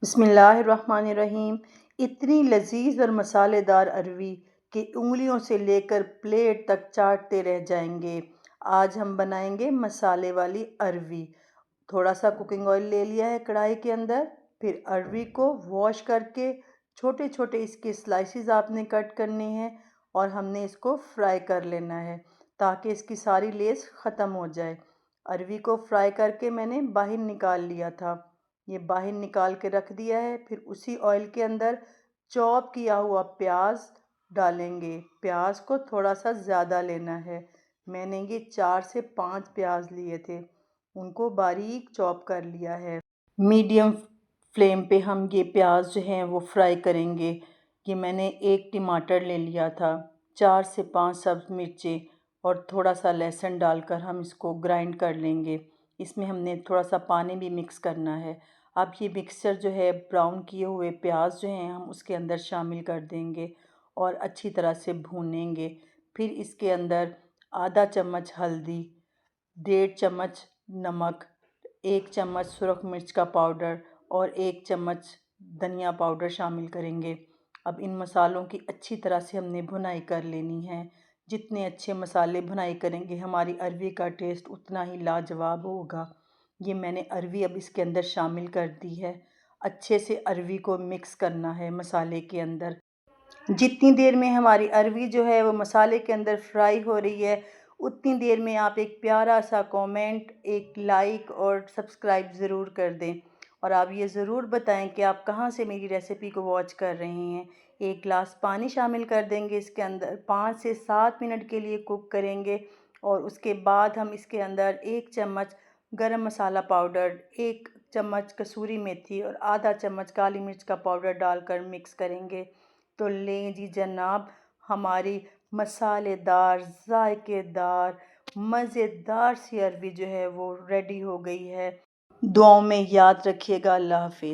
बिस्मिल्लाहिर्रहमानिर्रहीम। इतनी लजीज और मसालेदार अरवी कि उंगलियों से लेकर प्लेट तक चाटते रह जाएंगे। आज हम बनाएंगे मसाले वाली अरवी। थोड़ा सा कुकिंग ऑयल ले लिया है कढ़ाई के अंदर। फिर अरवी को वॉश करके छोटे छोटे इसके स्लाइसेस आपने कट करने हैं और हमने इसको फ्राई कर लेना है ताकि इसकी सारी लेस ख़त्म हो जाए। अरवी को फ्राई करके मैंने बाहर निकाल लिया था। ये बाहर निकाल के रख दिया है। फिर उसी ऑयल के अंदर चॉप किया हुआ प्याज डालेंगे। प्याज को थोड़ा सा ज़्यादा लेना है। मैंने ये 4 से 5 प्याज लिए थे, उनको बारीक चॉप कर लिया है। मीडियम फ्लेम पे हम ये प्याज जो हैं वो फ्राई करेंगे। ये मैंने एक टमाटर ले लिया था, 4 से 5 सब्ज़ मिर्चें और थोड़ा सा लहसुन डालकर हम इसको ग्राइंड कर लेंगे। इसमें हमने थोड़ा सा पानी भी मिक्स करना है। अब ये मिक्सचर जो है ब्राउन किए हुए प्याज जो हैं हम उसके अंदर शामिल कर देंगे और अच्छी तरह से भूनेंगे। फिर इसके अंदर आधा चम्मच हल्दी, 1.5 चम्मच नमक, 1 चम्मच सुरख मिर्च का पाउडर और 1 चम्मच धनिया पाउडर शामिल करेंगे। अब इन मसालों की अच्छी तरह से हमने भुनाई कर लेनी है। जितने अच्छे मसाले भुनाई करेंगे हमारी अरवी का टेस्ट उतना ही लाजवाब होगा। ये मैंने अरवी अब इसके अंदर शामिल कर दी है। अच्छे से अरवी को मिक्स करना है मसाले के अंदर। जितनी देर में हमारी अरवी जो है वो मसाले के अंदर फ्राई हो रही है, उतनी देर में आप एक प्यारा सा कमेंट, एक लाइक और सब्सक्राइब ज़रूर कर दें। और आप ये ज़रूर बताएं कि आप कहाँ से मेरी रेसिपी को वॉच कर रहे हैं। एक गिलास पानी शामिल कर देंगे इसके अंदर, 5 से 7 मिनट के लिए कुक करेंगे और उसके बाद हम इसके अंदर 1 चम्मच गरम मसाला पाउडर, 1 चम्मच कसूरी मेथी और आधा चम्मच काली मिर्च का पाउडर डालकर मिक्स करेंगे। तो लें जी जनाब, हमारी मसालेदार, जायकेदार, मज़ेदार सी अरवी जो है वो रेडी हो गई है। दुआओं में याद रखिएगा। अल्लाह हाफ़िज़।